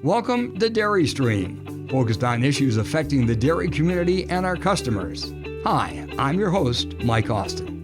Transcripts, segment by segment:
Welcome to Dairy Stream, focused on issues affecting the dairy community and our customers. Hi, I'm your host, Mike Austin.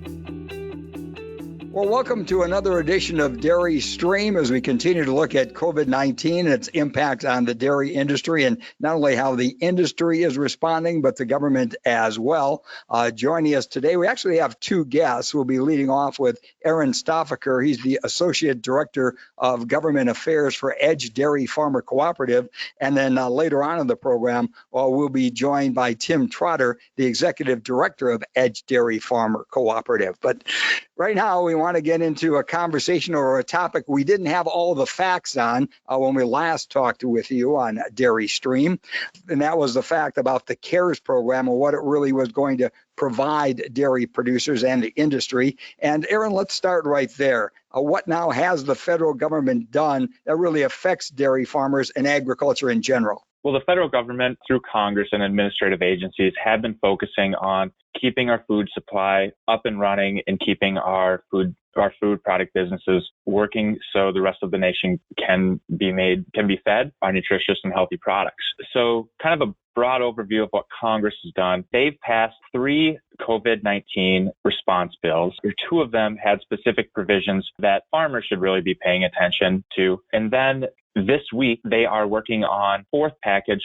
Well, welcome to another edition of Dairy Stream as we continue to look at COVID-19 and its impact on the dairy industry, and not only how the industry is responding, but the government as well. Joining us today, we actually have two guests. We'll be leading off with Aaron Stoffaker. He's the Associate Director of Government Affairs for Edge Dairy Farmer Cooperative. And then later on in the program, we'll be joined by Tim Trotter, the Executive Director of Edge Dairy Farmer Cooperative. But right now, we want to get into a conversation or a topic we didn't have all the facts on when we last talked with you on Dairy Stream, and that was the fact about the CARES program and what it really was going to provide dairy producers and the industry. And Aaron, let's start right there. What now has the federal government done that really affects dairy farmers and agriculture in general? Well, the federal government, through Congress and administrative agencies, have been focusing on keeping our food supply up and running and keeping our food product businesses working so the rest of the nation can be fed by nutritious and healthy products. So kind of a broad overview of what Congress has done. They've passed 3 COVID-19 response bills. Two of them had specific provisions that farmers should really be paying attention to. And then this week, they are working on 4th package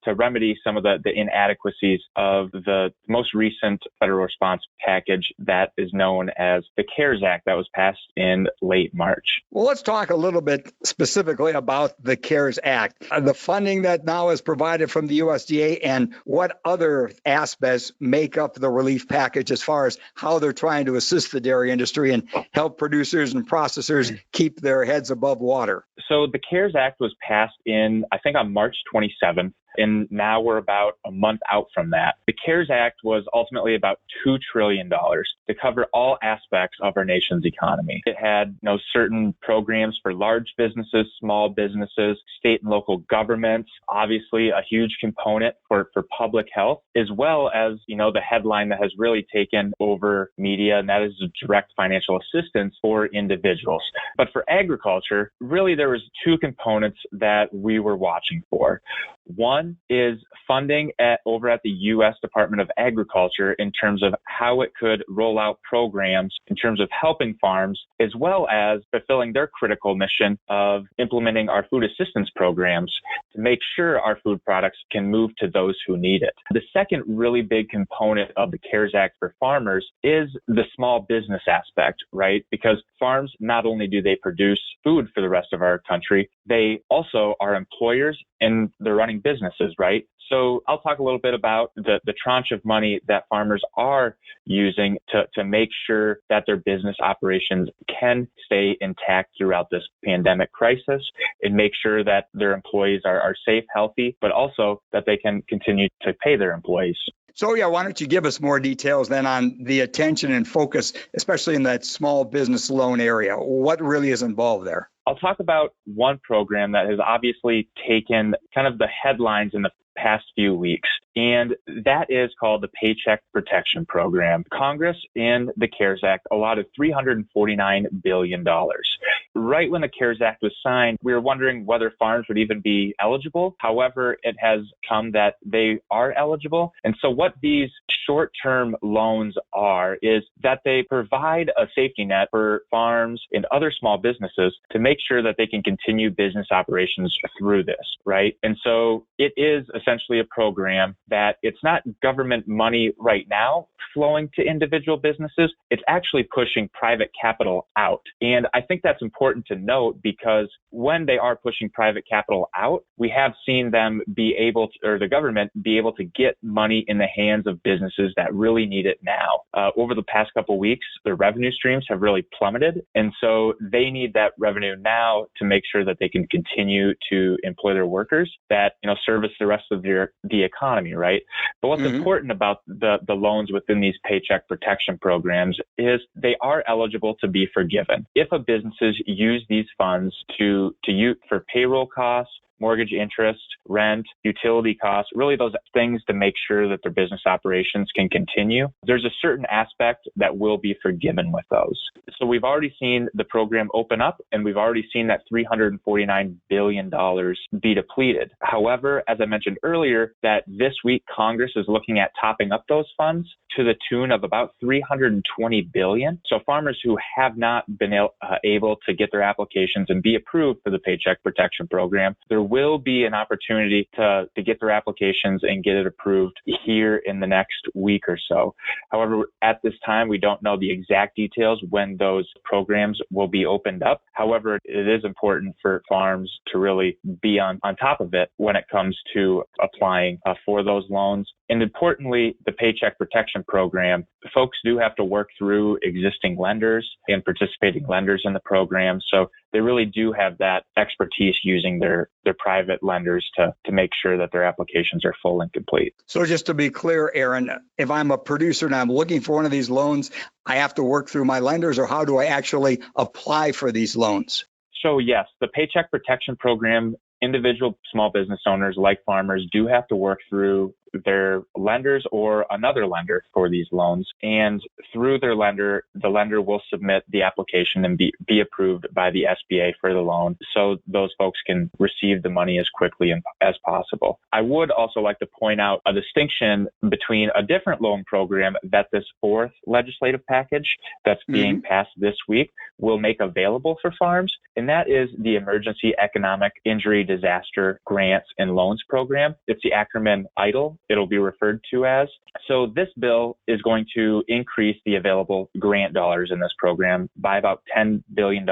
to remedy some of the inadequacies of the most recent federal response package that is known as the CARES Act that was passed in late March. Well, let's talk a little bit specifically about the CARES Act, the funding that now is provided from the USDA, and what other aspects make up the relief package as far as how they're trying to assist the dairy industry and help producers and processors keep their heads above water. So the CARES Act was passed on March 27th. And now we're about a month out from that. The CARES Act was ultimately about $2 trillion to cover all aspects of our nation's economy. It had certain programs for large businesses, small businesses, state and local governments, obviously a huge component for public health, as well as, the headline that has really taken over media, and that is direct financial assistance for individuals. But for agriculture, really there was 2 components that we were watching for. One is funding over at the U.S. Department of Agriculture in terms of how it could roll out programs in terms of helping farms, as well as fulfilling their critical mission of implementing our food assistance programs to make sure our food products can move to those who need it. The second really big component of the CARES Act for farmers is the small business aspect, right? Because farms, not only do they produce food for the rest of our country, they also are employers and they're running businesses, right? So I'll talk a little bit about the tranche of money that farmers are using to make sure that their business operations can stay intact throughout this pandemic crisis and make sure that their employees are safe, healthy, but also that they can continue to pay their employees. So, why don't you give us more details then on the attention and focus, especially in that small business loan area? What really is involved there? I'll talk about one program that has obviously taken kind of the headlines in the past few weeks, and that is called the Paycheck Protection Program. Congress in the CARES Act allotted $349 billion. Right when the CARES Act was signed, we were wondering whether farms would even be eligible. However, it has come that they are eligible. And so what these short-term loans are is that they provide a safety net for farms and other small businesses to make sure that they can continue business operations through this, right? And so it is essentially a program that it's not government money right now flowing to individual businesses. It's actually pushing private capital out. And I think that's important to note because when they are pushing private capital out, we have seen them be able to, or the government be able to get money in the hands of businesses that really need it now. Over the past couple of weeks, their revenue streams have really plummeted. And so they need that revenue now to make sure that they can continue to employ their workers that, service the rest of the economy, right? But what's important about the loans within these paycheck protection programs is they are eligible to be forgiven. If a businesses use these funds to use for payroll costs, mortgage interest, rent, utility costs, really those things to make sure that their business operations can continue. There's a certain aspect that will be forgiven with those. So we've already seen the program open up, and we've already seen that $349 billion be depleted. However, as I mentioned earlier, that this week Congress is looking at topping up those funds to the tune of about $320 billion. So farmers who have not been able to get their applications and be approved for the Paycheck Protection Program, there will be an opportunity to get their applications and get it approved here in the next week or so. However, at this time, we don't know the exact details when those programs will be opened up. However, it is important for farms to really be on top of it when it comes to applying for those loans. And importantly, the Paycheck Protection Program, folks do have to work through existing lenders and participating lenders in the program. So they really do have that expertise using their private lenders to make sure that their applications are full and complete. So just to be clear, Aaron, if I'm a producer and I'm looking for one of these loans, I have to work through my lenders, or how do I actually apply for these loans? So yes, the Paycheck Protection Program, individual small business owners like farmers do have to work through their lenders or another lender for these loans. And through their lender, the lender will submit the application and be approved by the SBA for the loan, so those folks can receive the money as quickly as possible. I would also like to point out a distinction between a different loan program that this fourth legislative package that's being passed this week will make available for farms, and that is the Emergency Economic Injury Disaster Grants and Loans Program. It's the acronym EIDL. It'll be referred to as. So this bill is going to increase the available grant dollars in this program by about $10 billion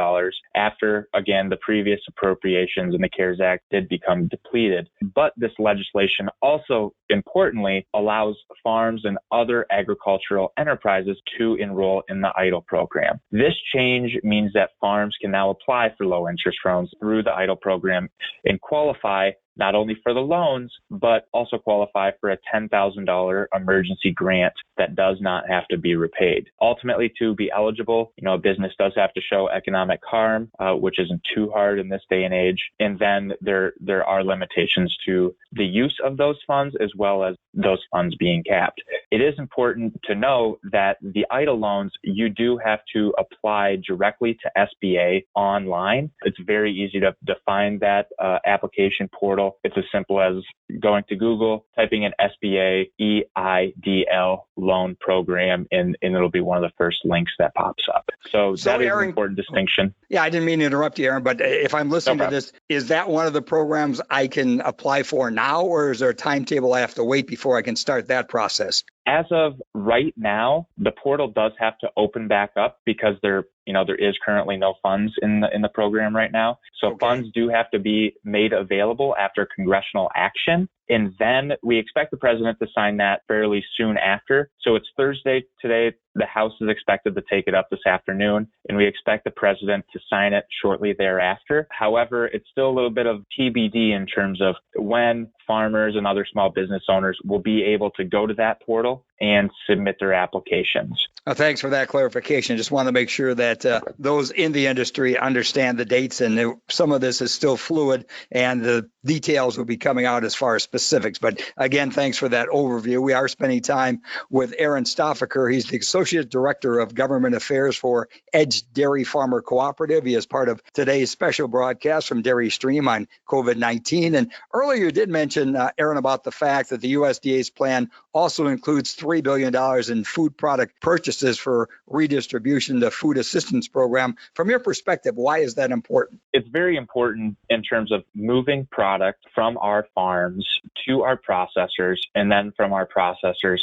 after, again, the previous appropriations in the CARES Act did become depleted. But this legislation also, importantly, allows farms and other agricultural enterprises to enroll in the EIDL program. This change means that farms can now apply for low interest loans through the EIDL program and qualify not only for the loans, but also qualify for a $10,000 emergency grant that does not have to be repaid. Ultimately, to be eligible, a business does have to show economic harm, which isn't too hard in this day and age. And then there are limitations to the use of those funds, as well as those funds being capped. It is important to know that the EIDL loans, you do have to apply directly to SBA online. It's very easy to find that application portal. It's as simple as going to Google, typing in SBA EIDL loan program, and it'll be one of the first links that pops up. So that is an important distinction. Yeah, I didn't mean to interrupt you, Aaron, but if I'm listening to this, is that one of the programs I can apply for now, or is there a timetable I have to wait before I can start that process? As of right now, the portal does have to open back up because there is currently no funds in the program right now. So funds do have to be made available after congressional action. And then we expect the president to sign that fairly soon after. So it's Thursday today. The House is expected to take it up this afternoon, and we expect the president to sign it shortly thereafter. However, it's still a little bit of TBD in terms of when farmers and other small business owners will be able to go to that portal and submit their applications. Thanks for that clarification. Just want to make sure that those in the industry understand the dates, and some of this is still fluid, and the details will be coming out as far as specifics. But again, thanks for that overview. We are spending time with Aaron Stoffaker. He's the Associate Director of Government Affairs for Edge Dairy Farmer Cooperative. He is part of today's special broadcast from Dairy Stream on COVID-19. And earlier you did mention, Aaron, about the fact that the USDA's plan also includes $3 billion in food product purchases for redistribution to food assistance program. From your perspective, why is that important? It's very important in terms of moving product from our farms to our processors, and then from our processors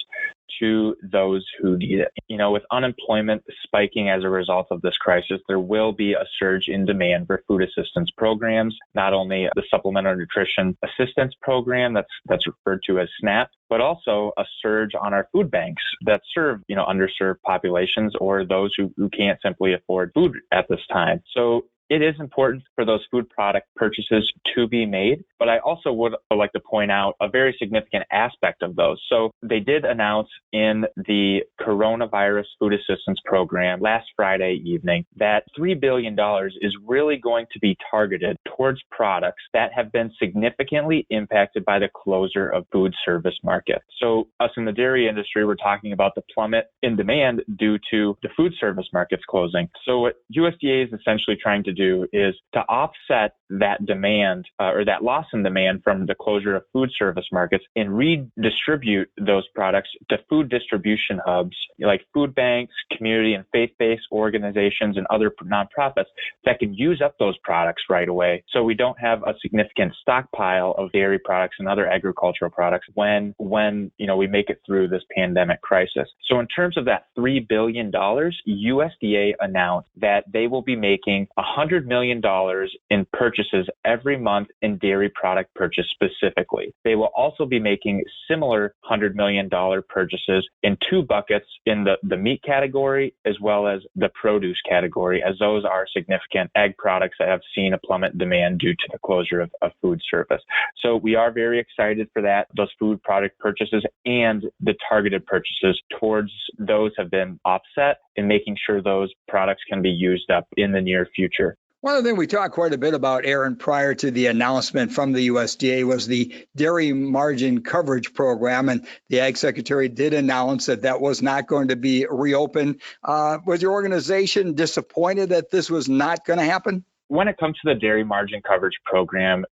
to those who need it. With unemployment spiking as a result of this crisis, there will be a surge in demand for food assistance programs, not only the Supplemental Nutrition Assistance Program that's referred to as SNAP, but also a surge on our food banks that serve, underserved populations or those who can't simply afford food at this time. So it is important for those food product purchases to be made, but I also would like to point out a very significant aspect of those. So they did announce in the Coronavirus Food Assistance Program last Friday evening that $3 billion is really going to be targeted towards products that have been significantly impacted by the closure of food service markets. So us in the dairy industry, we're talking about the plummet in demand due to the food service markets closing. So what USDA is essentially trying to do is to offset that demand or that loss in demand from the closure of food service markets and redistribute those products to food distribution hubs like food banks, community and faith-based organizations, and other nonprofits that can use up those products right away. So we don't have a significant stockpile of dairy products and other agricultural products when we make it through this pandemic crisis. So in terms of that $3 billion, USDA announced that they will be making $100 million in purchases every month in dairy product purchase specifically. They will also be making similar $100 million purchases in two buckets in the meat category as well as the produce category, as those are significant ag products that have seen a plummet in demand due to the closure of food service. So we are very excited for that. Those food product purchases and the targeted purchases towards those have been offset in making sure those products can be used up in the near future. One of the things we talked quite a bit about, Aaron, prior to the announcement from the USDA was the Dairy Margin Coverage Program, and the Ag Secretary did announce that was not going to be reopened. Was your organization disappointed that this was not going to happen? When it comes to the Dairy Margin Coverage Program,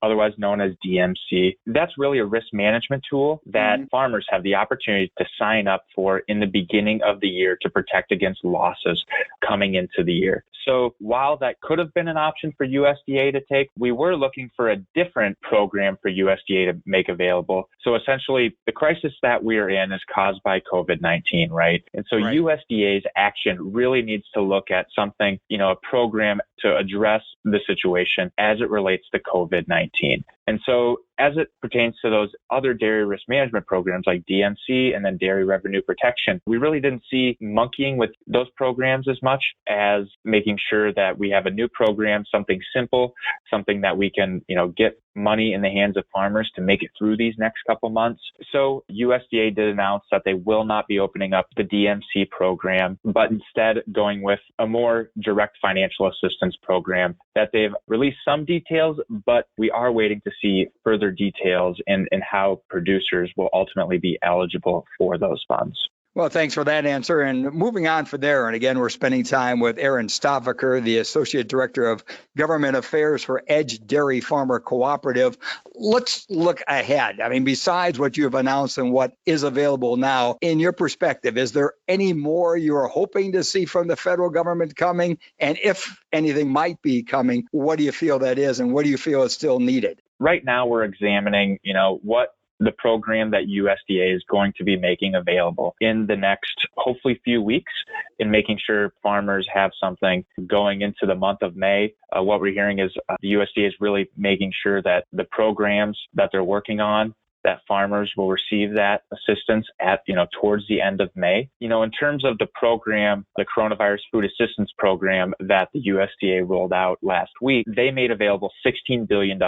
otherwise known as DMC, that's really a risk management tool that farmers have the opportunity to sign up for in the beginning of the year to protect against losses coming into the year. So while that could have been an option for USDA to take, we were looking for a different program for USDA to make available. So essentially, the crisis that we're in is caused by COVID-19, right? And so USDA's action really needs to look at something, a program to address the situation as it relates to COVID-19. And so as it pertains to those other dairy risk management programs like DMC and then Dairy Revenue Protection, we really didn't see monkeying with those programs as much as making sure that we have a new program, something simple, something that we can, get money in the hands of farmers to make it through these next couple months. So USDA did announce that they will not be opening up the DMC program, but instead going with a more direct financial assistance program that they've released some details, but we are waiting to see further details in how producers will ultimately be eligible for those funds. Well, thanks for that answer. And moving on from there, and again, we're spending time with Aaron Stavaker, the Associate Director of Government Affairs for Edge Dairy Farmer Cooperative. Let's look ahead. I mean, besides what you have announced and what is available now, in your perspective, is there any more you're hoping to see from the federal government coming? And if anything might be coming, what do you feel that is, and what do you feel is still needed? Right now, we're examining, what the program that USDA is going to be making available in the next, hopefully, few weeks, in making sure farmers have something going into the month of May. What we're hearing is the USDA is really making sure that the programs that they're working on, that farmers will receive that assistance at, towards the end of May. In terms of the program, the Coronavirus Food Assistance Program that the USDA rolled out last week, they made available $16 billion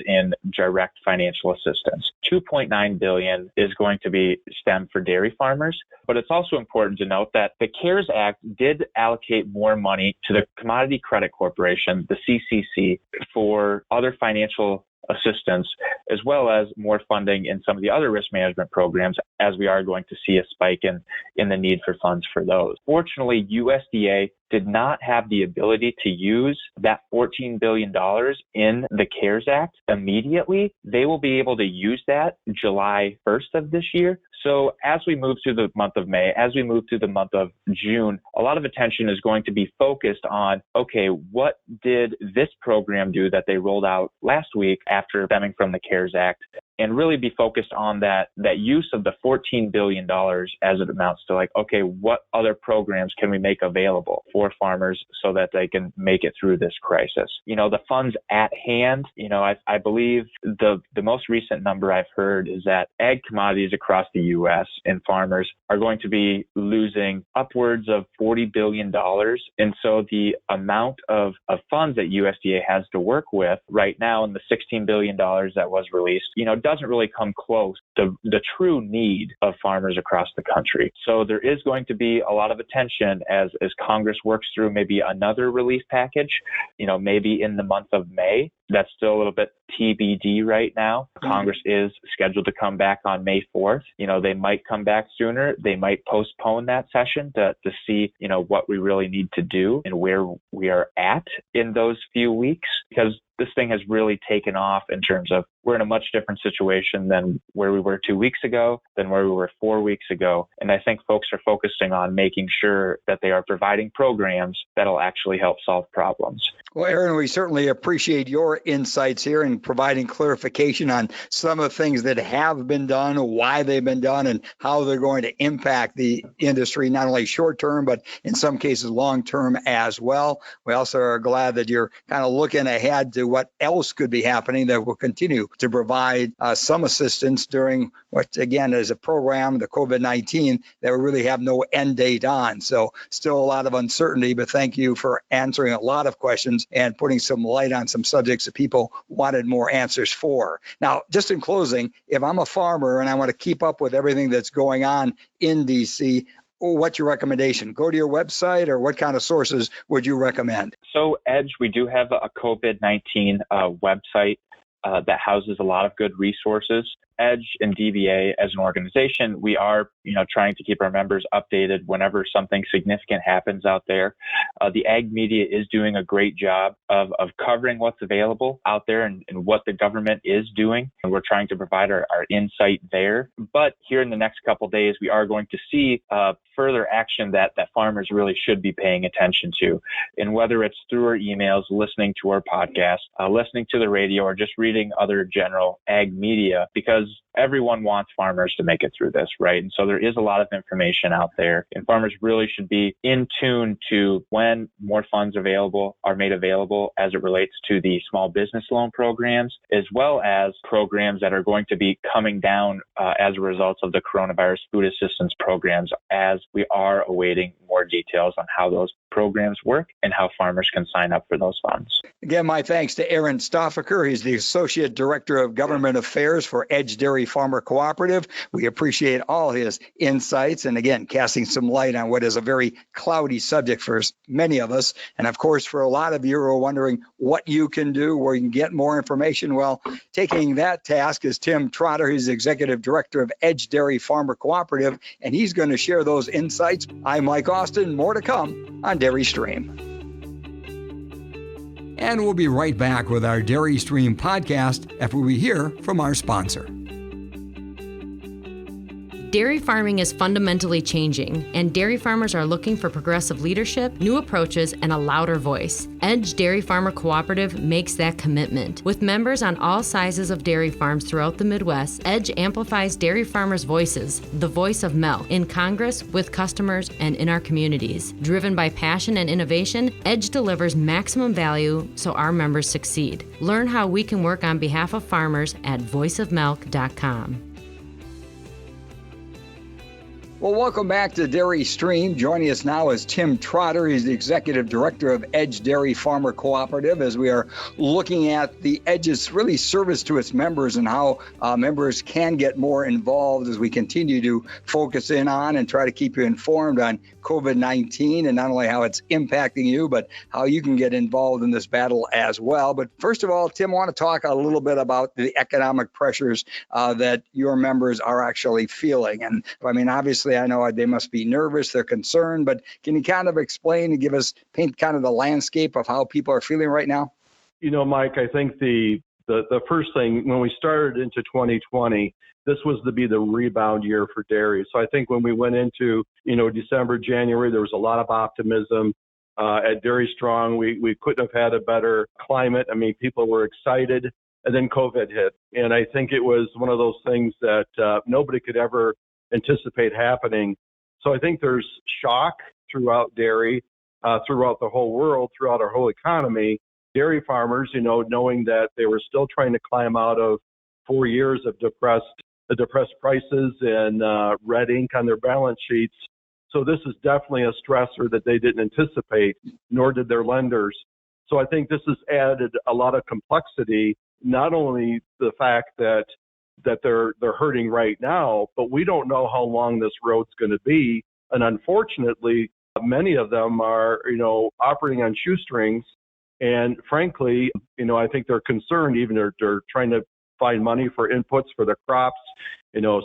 in direct financial assistance. $2.9 billion is going to be stemmed for dairy farmers, but it's also important to note that the CARES Act did allocate more money to the Commodity Credit Corporation, the CCC, for other financial assistance, as well as more funding in some of the other risk management programs, as we are going to see a spike in the need for funds for those. Fortunately, USDA did not have the ability to use that $14 billion in the CARES Act immediately. They will be able to use that July 1st of this year. So as we move through the month of May, as we move through the month of June, a lot of attention is going to be focused on, okay, what did this program do that they rolled out last week after stemming from the CARES Act? and really be focused on that use of the $14 billion as it amounts to like, okay, what other programs can we make available for farmers so that they can make it through this crisis? The funds at hand, I believe the most recent number I've heard is that ag commodities across the U.S. and farmers are going to be losing upwards of $40 billion. And so the amount of funds that USDA has to work with right now and the $16 billion that was released, doesn't really come close to the true need of farmers across the country. So there is going to be a lot of attention as Congress works through maybe another relief package, maybe in the month of May. That's still a little bit TBD right now. Congress is scheduled to come back on May 4th. They might come back sooner. They might postpone that session to see, what we really need to do and where we are at in those few weeks, because this thing has really taken off in terms of we're in a much different situation than where we were 2 weeks ago, than where we were 4 weeks ago. And I think folks are focusing on making sure that they are providing programs that'll actually help solve problems. Well, Aaron, we certainly appreciate your insights here and providing clarification on some of the things that have been done, why they've been done, and how they're going to impact the industry, not only short term, but in some cases long term as well. We also are glad that you're kind of looking ahead to what else could be happening that will continue to provide some assistance during what, again, is a program, the COVID-19, that we really have no end date on. So still a lot of uncertainty, but thank you for answering a lot of questions and putting some light on some subjects that people wanted more answers for. Now, just in closing, if I'm a farmer and I want to keep up with everything that's going on in DC, what's your recommendation? Go to your website, or what kind of sources would you recommend? So EDGE, we do have a COVID-19 website that houses a lot of good resources. EDGE and DBA as an organization, we are, trying to keep our members updated whenever something significant happens out there. The ag media is doing a great job of covering what's available out there and what the government is doing. And we're trying to provide our insight there. But here in the next couple of days, we are going to see further action that farmers really should be paying attention to. And whether it's through our emails, listening to our podcast, listening to the radio, or just reading other general ag media, because everyone wants farmers to make it through this, right? And so there is a lot of information out there, and farmers really should be in tune to when more funds are made available as it relates to the small business loan programs, as well as programs that are going to be coming down as a result of the coronavirus food assistance programs, as we are awaiting more details on how those programs work and how farmers can sign up for those funds. Again, my thanks to Aaron Stoffaker. He's the Associate Director of Government Affairs for EDGE Dairy Farmer Cooperative. We appreciate all his insights and, again, casting some light on what is a very cloudy subject for many of us. And, of course, for a lot of you who are wondering what you can do, where you can get more information, well, taking that task is Tim Trotter. He's the Executive Director of EDGE Dairy Farmer Cooperative, and he's going to share those insights. I'm Mike Austin. More to come on Dairy Stream. And we'll be right back with our Dairy Stream podcast after we hear from our sponsor. Dairy farming is fundamentally changing, and dairy farmers are looking for progressive leadership, new approaches, and a louder voice. EDGE Dairy Farmer Cooperative makes that commitment. With members on all sizes of dairy farms throughout the Midwest, EDGE amplifies dairy farmers' voices, the voice of milk, in Congress, with customers, and in our communities. Driven by passion and innovation, EDGE delivers maximum value so our members succeed. Learn how we can work on behalf of farmers at voiceofmilk.com. Well, welcome back to Dairy Stream. Joining us now is Tim Trotter. He's the Executive Director of EDGE Dairy Farmer Cooperative, as we are looking at the EDGE's really service to its members and how members can get more involved as we continue to focus in on and try to keep you informed on COVID-19 and not only how it's impacting you, but how you can get involved in this battle as well. But first of all, Tim, I want to talk a little bit about the economic pressures that your members are actually feeling. And I mean, obviously, I know they must be nervous, they're concerned, but can you kind of explain and paint kind of the landscape of how people are feeling right now? Mike, I think the first thing, when we started into 2020, this was to be the rebound year for dairy. So I think when we went into, December, January, there was a lot of optimism. At Dairy Strong, we couldn't have had a better climate. I mean, people were excited. and then COVID hit. And I think it was one of those things that nobody could ever anticipate happening. So I think there's shock throughout dairy, throughout the whole world, throughout our whole economy. Dairy farmers, knowing that they were still trying to climb out of 4 years of depressed prices and red ink on their balance sheets. So this is definitely a stressor that they didn't anticipate, nor did their lenders. So I think this has added a lot of complexity, not only the fact that they're hurting right now, but we don't know how long this road's going to be. And unfortunately, many of them are, operating on shoestrings. And frankly, I think they're concerned, even they're trying to find money for inputs for their crops.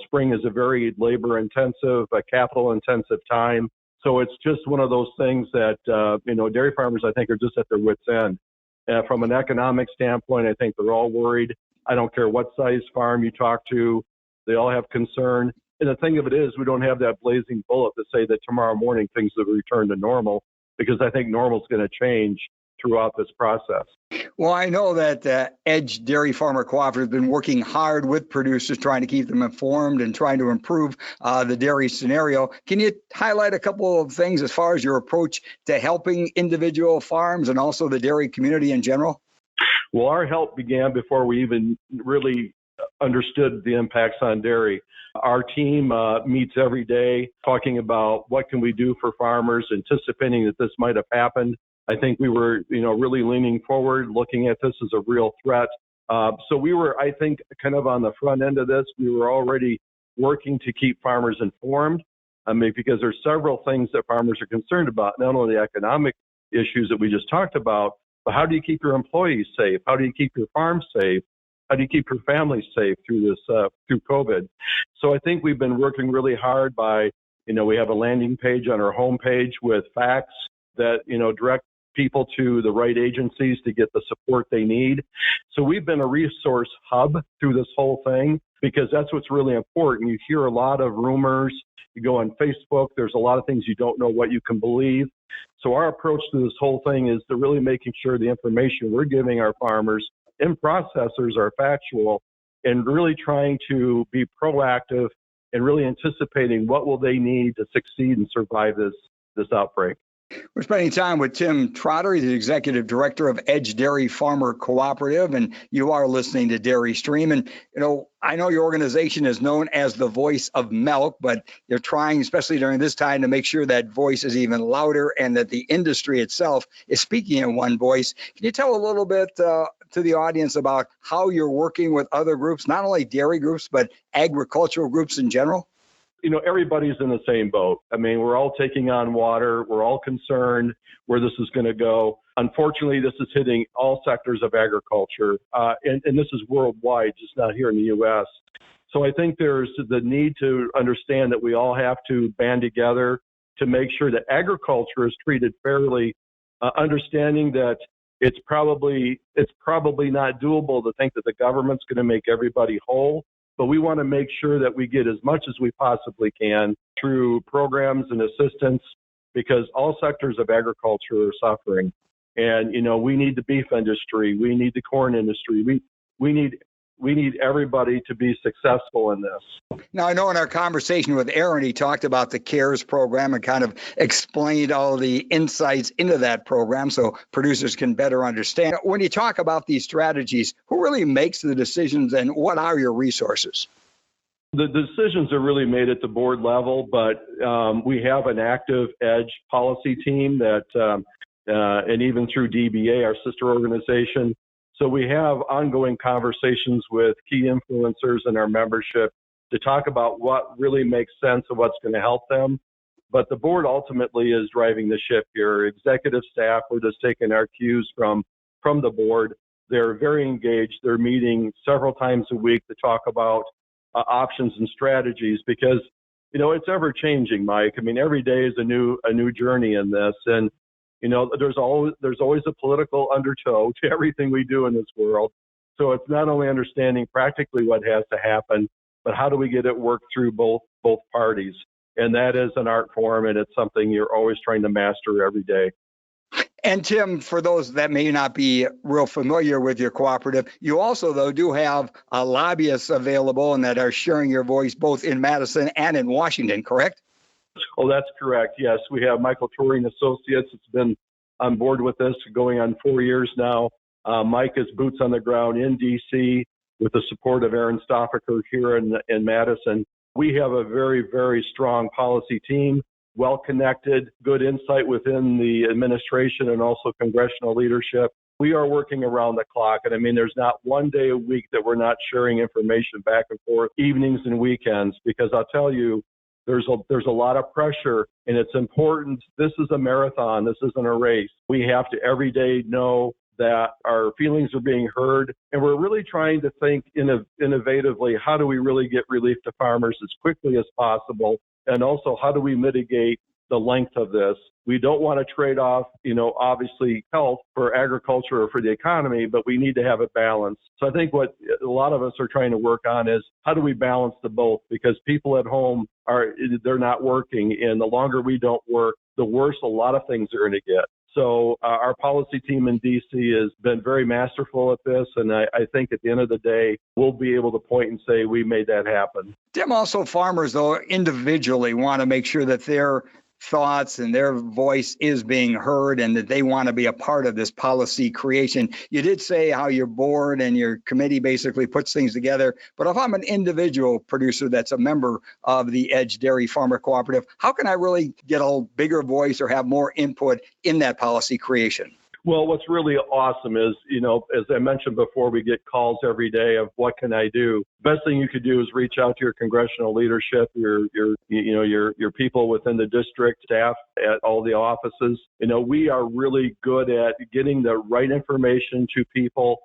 Spring is a very labor-intensive, capital-intensive time. So it's just one of those things that, dairy farmers, I think, are just at their wits' end. From an economic standpoint, I think they're all worried. I don't care what size farm you talk to, they all have concern. And the thing of it is, we don't have that blazing bullet to say that tomorrow morning things will return to normal, because I think normal is going to change throughout this process. Well, I know that Edge Dairy Farmer Cooperative has been working hard with producers, trying to keep them informed and trying to improve the dairy scenario. Can you highlight a couple of things as far as your approach to helping individual farms and also the dairy community in general? Well, our help began before we even really understood the impacts on dairy. Our team meets every day talking about what can we do for farmers, anticipating that this might have happened. I think we were, really leaning forward, looking at this as a real threat. So we were, I think, kind of on the front end of this. We were already working to keep farmers informed, because there's several things that farmers are concerned about, not only the economic issues that we just talked about, but how do you keep your employees safe? How do you keep your farm safe? How do you keep your family safe through COVID? So I think we've been working really hard by, we have a landing page on our homepage with facts that, direct people to the right agencies to get the support they need. So we've been a resource hub through this whole thing, because that's what's really important. You hear a lot of rumors. You go on Facebook, there's a lot of things you don't know what you can believe. So our approach to this whole thing is to really making sure the information we're giving our farmers and processors are factual, and really trying to be proactive and really anticipating what will they need to succeed and survive this outbreak. We're spending time with Tim Trotter, the Executive Director of Edge Dairy Farmer Cooperative, and you are listening to Dairy Stream. And, I know your organization is known as the voice of milk, but you're trying, especially during this time, to make sure that voice is even louder and that the industry itself is speaking in one voice. Can you tell a little bit to the audience about how you're working with other groups, not only dairy groups, but agricultural groups in general? Everybody's in the same boat. We're all taking on water. We're all concerned where this is going to go. Unfortunately, this is hitting all sectors of agriculture, and this is worldwide, just not here in the U.S. So I think there's the need to understand that we all have to band together to make sure that agriculture is treated fairly, understanding that it's probably not doable to think that the government's going to make everybody whole. But we want to make sure that we get as much as we possibly can through programs and assistance, because all sectors of agriculture are suffering. And, we need the beef industry. We need the corn industry. We need everybody to be successful in this. Now, I know in our conversation with Aaron, he talked about the CARES program and kind of explained all the insights into that program so producers can better understand. When you talk about these strategies, who really makes the decisions and what are your resources? The decisions are really made at the board level, but we have an active EDGE policy team that, and even through DBA, our sister organization. So we have ongoing conversations with key influencers in our membership to talk about what really makes sense and what's going to help them. But the board ultimately is driving the ship here. Executive staff, we're just taking our cues from the board. They're very engaged. They're meeting several times a week to talk about options and strategies, because, it's ever changing, Mike. Every day is a new journey in this. And there's always a political undertow to everything we do in this world. So it's not only understanding practically what has to happen, but how do we get it worked through both parties? And that is an art form, and it's something you're always trying to master every day. And Tim, for those that may not be real familiar with your cooperative, you also, though, do have lobbyists available and that are sharing your voice both in Madison and in Washington, correct? Oh, that's correct. Yes, we have Michael Torrey and Associates. It's been on board with us going on 4 years now. Mike is boots on the ground in D.C. with the support of Aaron Stoffaker here in Madison. We have a very, very strong policy team, well-connected, good insight within the administration and also congressional leadership. We are working around the clock. And I mean, there's not one day a week that we're not sharing information back and forth, evenings and weekends, because I'll tell you, there's a lot of pressure, and it's important. This is a marathon. This isn't a race. We have to every day know that our feelings are being heard, and we're really trying to think innovatively, how do we really get relief to farmers as quickly as possible, and also how do we mitigate the length of this. We don't want to trade off, obviously health for agriculture or for the economy, but we need to have a balance. So I think what a lot of us are trying to work on is how do we balance the both? Because people at home they're not working, and the longer we don't work, the worse a lot of things are going to get. So our policy team in D.C. has been very masterful at this, and I think at the end of the day, we'll be able to point and say we made that happen. Tim, also farmers, though, individually want to make sure that their thoughts and their voice is being heard and that they want to be a part of this policy creation. You did say how your board and your committee basically puts things together, but if I'm an individual producer that's a member of the Edge Dairy Farmer Cooperative, how can I really get a bigger voice or have more input in that policy creation? Well, what's really awesome is, as I mentioned before, we get calls every day of what can I do? Best thing you could do is reach out to your congressional leadership, your people within the district, staff at all the offices. We are really good at getting the right information to people.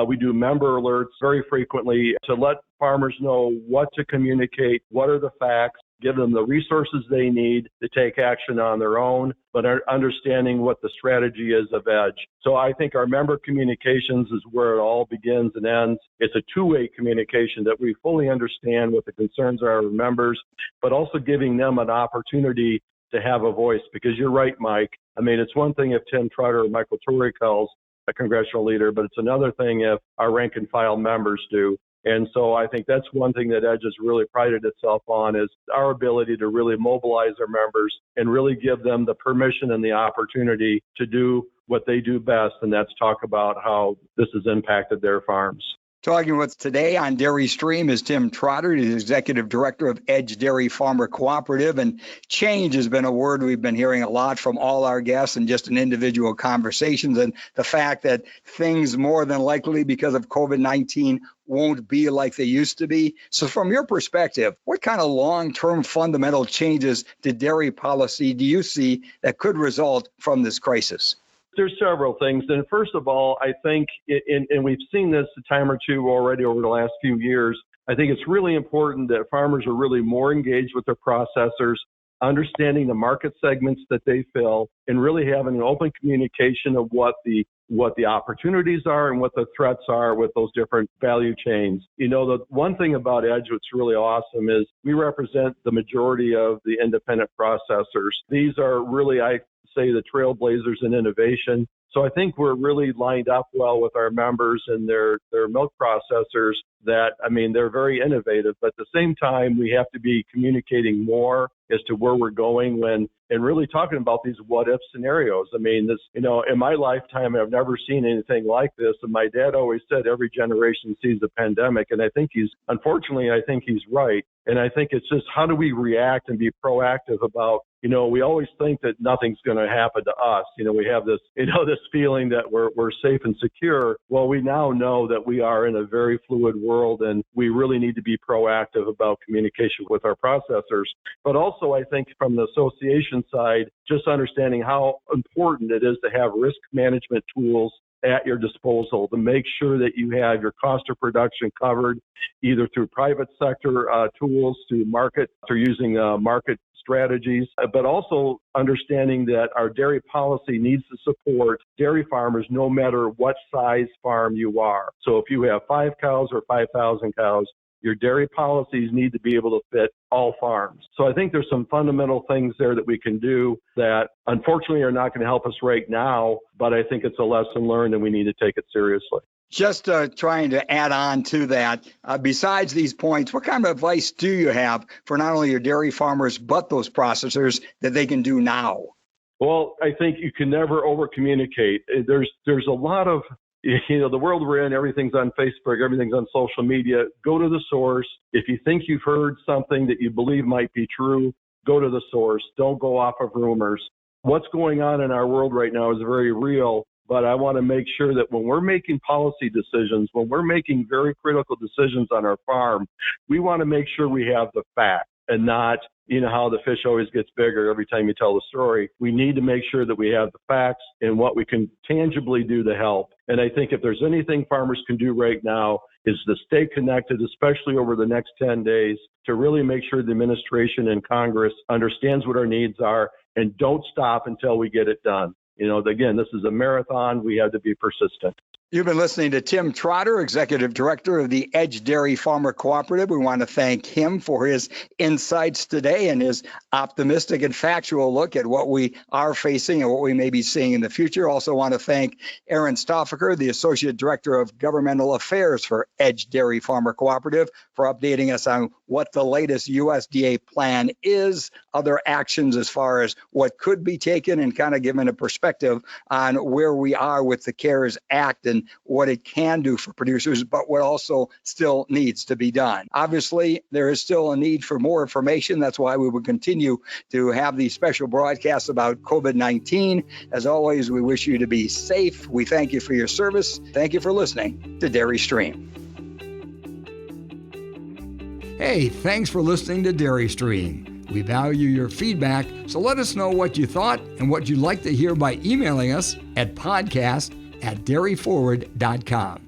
We do member alerts very frequently to let farmers know what to communicate, what are the facts, give them the resources they need to take action on their own, but understanding what the strategy is of Edge. So I think our member communications is where it all begins and ends. It's a two-way communication that we fully understand what the concerns are of members, but also giving them an opportunity to have a voice. Because you're right, Mike. I mean, it's one thing if Tim Trotter or Michael Torrey calls a congressional leader, but it's another thing if our rank and file members do. And so I think that's one thing that Edge has really prided itself on is our ability to really mobilize our members and really give them the permission and the opportunity to do what they do best, and that's talk about how this has impacted their farms. Talking with today on Dairy Stream is Tim Trotter, the Executive Director of Edge Dairy Farmer Cooperative. And change has been a word we've been hearing a lot from all our guests and just in individual conversations. And the fact that things more than likely because of COVID-19 won't be like they used to be. So from your perspective, what kind of long-term fundamental changes to dairy policy do you see that could result from this crisis? There's several things. And first of all, I think, and we've seen this a time or two already over the last few years, I think it's really important that farmers are really more engaged with their processors, understanding the market segments that they fill, and really having an open communication of what the opportunities are and what the threats are with those different value chains. The one thing about Edge what's really awesome is we represent the majority of the independent processors. These are really, I say, the trailblazers in innovation. So I think we're really lined up well with our members and their milk processors that, they're very innovative, but at the same time, we have to be communicating more as to where we're going and really talking about these what if scenarios. In my lifetime, I've never seen anything like this. And my dad always said every generation sees a pandemic. And I think he's right. And I think it's just how do we react and be proactive about, we always think that nothing's going to happen to us. We have this, this feeling that we're safe and secure. Well, we now know that we are in a very fluid world and we really need to be proactive about communication with our processors. But also, I think from the association side, just understanding how important it is to have risk management tools at your disposal to make sure that you have your cost of production covered either through private sector tools, through using market strategies, but also understanding that our dairy policy needs to support dairy farmers no matter what size farm you are. So if you have 5 cows or 5,000 cows, Your dairy policies need to be able to fit all farms. So I think there's some fundamental things there that we can do that unfortunately are not going to help us right now, but I think it's a lesson learned and we need to take it seriously. Just trying to add on to that, besides these points, what kind of advice do you have for not only your dairy farmers, but those processors that they can do now? Well, I think you can never over communicate. There's a lot of, the world we're in, everything's on Facebook, everything's on social media. Go to the source. If you think you've heard something that you believe might be true, go to the source. Don't go off of rumors. What's going on in our world right now is very real, but I want to make sure that when we're making policy decisions, when we're making very critical decisions on our farm, we want to make sure we have the facts and not, how the fish always gets bigger every time you tell the story. We need to make sure that we have the facts and what we can tangibly do to help. And I think if there's anything farmers can do right now is to stay connected, especially over the next 10 days, to really make sure the administration and Congress understands what our needs are and don't stop until we get it done. Again, this is a marathon. We have to be persistent. You've been listening to Tim Trotter, Executive Director of the Edge Dairy Farmer Cooperative. We want to thank him for his insights today and his optimistic and factual look at what we are facing and what we may be seeing in the future. Also want to thank Aaron Stoffaker, the Associate Director of Governmental Affairs for Edge Dairy Farmer Cooperative, for updating us on what the latest USDA plan is, other actions as far as what could be taken, and kind of giving a perspective on where we are with the CARES Act and what it can do for producers, but what also still needs to be done. Obviously, there is still a need for more information. That's why we will continue to have these special broadcasts about COVID-19. As always, we wish you to be safe. We thank you for your service. Thank you for listening to Dairy Stream. Hey, thanks for listening to Dairy Stream. We value your feedback, so let us know what you thought and what you'd like to hear by emailing us at podcast@dairyforward.com.